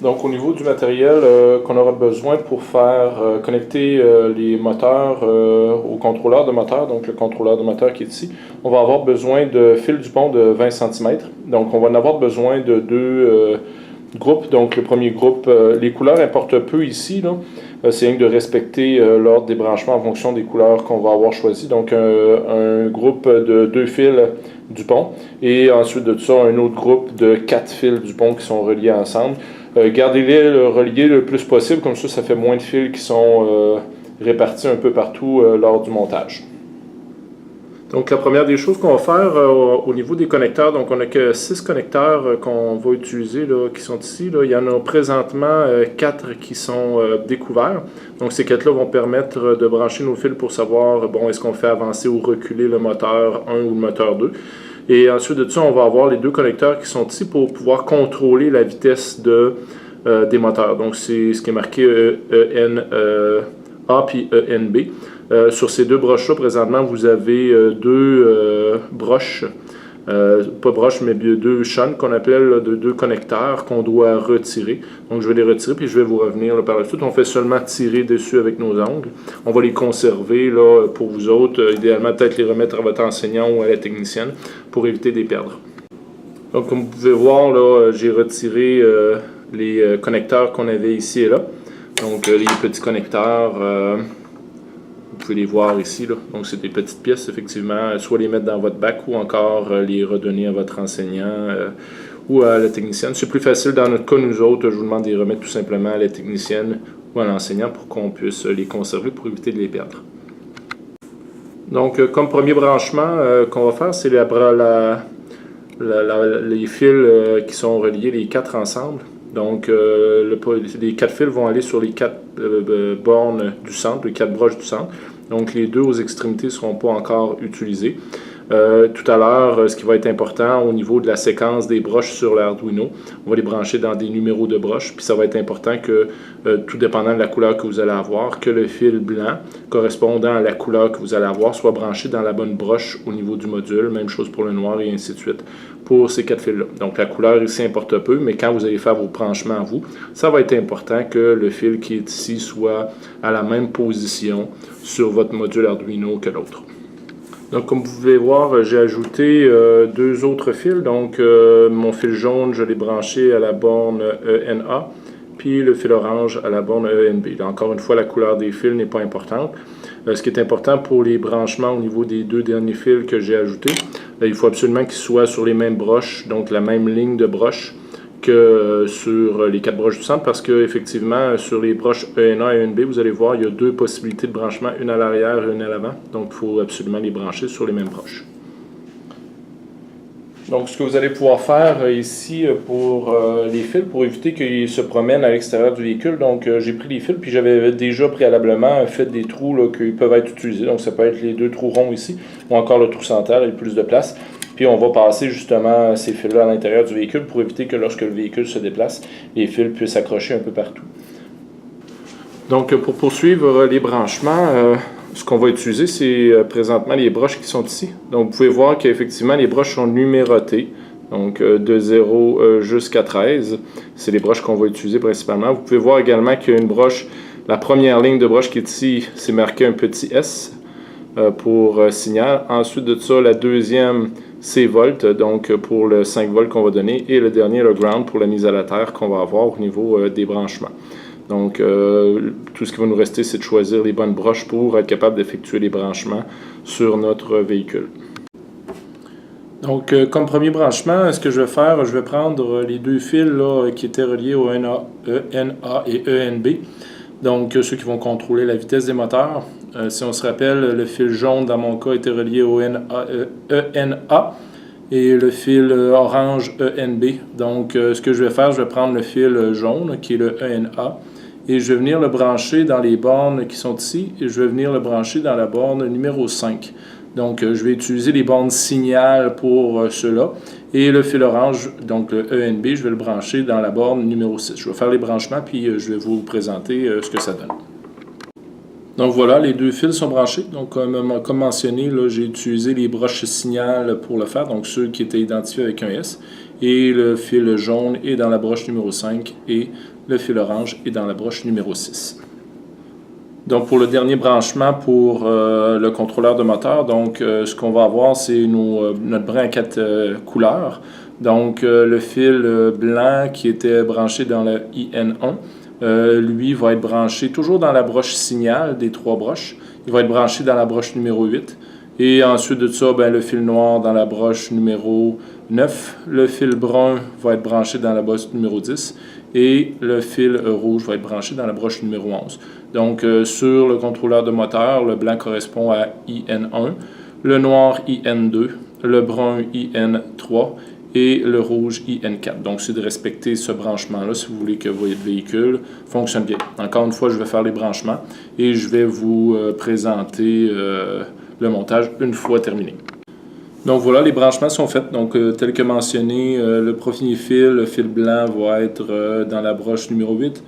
Donc au niveau du matériel qu'on aura besoin pour faire connecter les moteurs au contrôleur de moteur, donc le contrôleur de moteur qui est ici, on va avoir besoin de fils du pont de 20 cm. Donc on va en avoir besoin de deux groupes. Donc le premier groupe, les couleurs importent peu ici, là. C'est rien que de respecter l'ordre des branchements en fonction des couleurs qu'on va avoir choisies. Donc un groupe de 2 fils du pont et ensuite de ça un autre groupe de 4 fils du pont qui sont reliés ensemble. Gardez-les reliés le plus possible, comme ça fait moins de fils qui sont répartis un peu partout lors du montage. Donc la première des choses qu'on va faire au niveau des connecteurs, donc on n'a que 6 connecteurs qu'on va utiliser là, qui sont ici. Là. Il y en a présentement 4 qui sont découverts. Donc ces 4-là vont permettre de brancher nos fils pour savoir bon, est-ce qu'on fait avancer ou reculer le moteur 1 ou le moteur 2. Et ensuite de ça, on va avoir les deux connecteurs qui sont ici pour pouvoir contrôler la vitesse des moteurs. Donc c'est ce qui est marqué ENA puis ENB. Sur ces deux broches-là, présentement, vous avez deux broches, pas broches, mais deux shunts qu'on appelle là, deux connecteurs qu'on doit retirer. Donc je vais les retirer puis je vais vous revenir là, par la suite. On fait seulement tirer dessus avec nos ongles. On va les conserver là, pour vous autres, idéalement peut-être les remettre à votre enseignant ou à la technicienne pour éviter de les perdre. Donc comme vous pouvez voir, là, j'ai retiré les connecteurs qu'on avait ici et là. Donc les petits connecteurs... vous pouvez les voir ici, là. Donc c'est des petites pièces, effectivement, soit les mettre dans votre bac ou encore les redonner à votre enseignant ou à la technicienne. C'est plus facile dans notre cas, nous autres, je vous demande de les remettre tout simplement à la technicienne ou à l'enseignant pour qu'on puisse les conserver pour éviter de les perdre. Donc comme premier branchement qu'on va faire, c'est les fils qui sont reliés, les 4 ensemble. Donc, les 4 fils vont aller sur les 4 bornes du centre, les 4 broches du centre. Donc, les 2 aux extrémités ne seront pas encore utilisés. Tout à l'heure, ce qui va être important au niveau de la séquence des broches sur l'Arduino, on va les brancher dans des numéros de broches. Puis ça va être important que, tout dépendant de la couleur que vous allez avoir, que le fil blanc correspondant à la couleur que vous allez avoir soit branché dans la bonne broche au niveau du module. Même chose pour le noir et ainsi de suite pour ces 4 fils-là. Donc la couleur ici importe peu, mais quand vous allez faire vos branchements à vous, ça va être important que le fil qui est ici soit à la même position sur votre module Arduino que l'autre. Donc comme vous pouvez voir, j'ai ajouté 2 autres fils. Donc mon fil jaune, je l'ai branché à la borne ENA, puis le fil orange à la borne ENB. Là, encore une fois, la couleur des fils n'est pas importante. Ce qui est important pour les branchements au niveau des 2 derniers fils que j'ai ajoutés, il faut absolument qu'ils soient sur les mêmes broches, donc la même ligne de broche que sur les 4 broches du centre, parce que effectivement sur les broches ENA et ENB, vous allez voir, il y a 2 possibilités de branchement, une à l'arrière et une à l'avant. Donc il faut absolument les brancher sur les mêmes broches. Donc, ce que vous allez pouvoir faire ici pour les fils, pour éviter qu'ils se promènent à l'extérieur du véhicule, donc j'ai pris les fils, puis j'avais déjà préalablement fait des trous là, qui peuvent être utilisés. Donc, ça peut être les 2 trous ronds ici, ou encore le trou central avec plus de place. Puis, on va passer justement ces fils-là à l'intérieur du véhicule pour éviter que lorsque le véhicule se déplace, les fils puissent s'accrocher un peu partout. Donc, pour poursuivre les branchements, ce qu'on va utiliser, c'est présentement les broches qui sont ici. Donc, vous pouvez voir qu'effectivement, les broches sont numérotées. Donc, de 0 jusqu'à 13. C'est les broches qu'on va utiliser principalement. Vous pouvez voir également qu'il y a une broche, la première ligne de broche qui est ici, c'est marqué un petit S pour signal. Ensuite de ça, la deuxième, c'est volt, donc pour le 5 volts qu'on va donner. Et le dernier, le ground, pour la mise à la terre qu'on va avoir au niveau des branchements. Donc, tout ce qui va nous rester, c'est de choisir les bonnes broches pour être capable d'effectuer les branchements sur notre véhicule. Donc, comme premier branchement, ce que je vais faire, je vais prendre les 2 fils là, qui étaient reliés au ENA et ENB. Donc, ceux qui vont contrôler la vitesse des moteurs. Si on se rappelle, le fil jaune, dans mon cas, était relié au ENA et le fil orange ENB. Donc, ce que je vais faire, je vais prendre le fil jaune, qui est le ENA, et je vais venir le brancher dans les bornes qui sont ici, et je vais venir le brancher dans la borne numéro 5. Donc, je vais utiliser les bornes signal pour ceux-là, et le fil orange, donc le ENB, je vais le brancher dans la borne numéro 6. Je vais faire les branchements, puis je vais vous présenter ce que ça donne. Donc voilà, les 2 fils sont branchés. Donc comme mentionné, j'ai utilisé les broches signal pour le faire, donc ceux qui étaient identifiés avec un S. et le fil jaune est dans la broche numéro 5 et le fil orange est dans la broche numéro 6. Donc pour le dernier branchement pour le contrôleur de moteur, donc ce qu'on va avoir c'est notre brin à 4 couleurs. Donc le fil blanc qui était branché dans le IN1, lui va être branché toujours dans la broche signal des 3 broches. Il va être branché dans la broche numéro 8. Et ensuite de ça, le fil noir dans la broche numéro 9. Le fil brun va être branché dans la broche numéro 10. Et le fil rouge va être branché dans la broche numéro 11. Donc sur le contrôleur de moteur, le blanc correspond à IN1, le noir IN2, le brun IN3 et le rouge IN4. Donc c'est de respecter ce branchement-là si vous voulez que votre véhicule fonctionne bien. Encore une fois, je vais faire les branchements et je vais vous présenter le montage une fois terminé. Donc voilà, les branchements sont faits. Donc tel que mentionné, le premier fil, le fil blanc va être dans la broche numéro 8,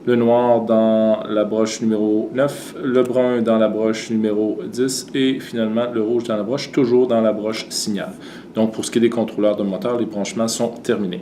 le noir dans la broche numéro 9, le brun dans la broche numéro 10 et finalement le rouge dans la broche, toujours dans la broche signal. Donc pour ce qui est des contrôleurs de moteur, les branchements sont terminés.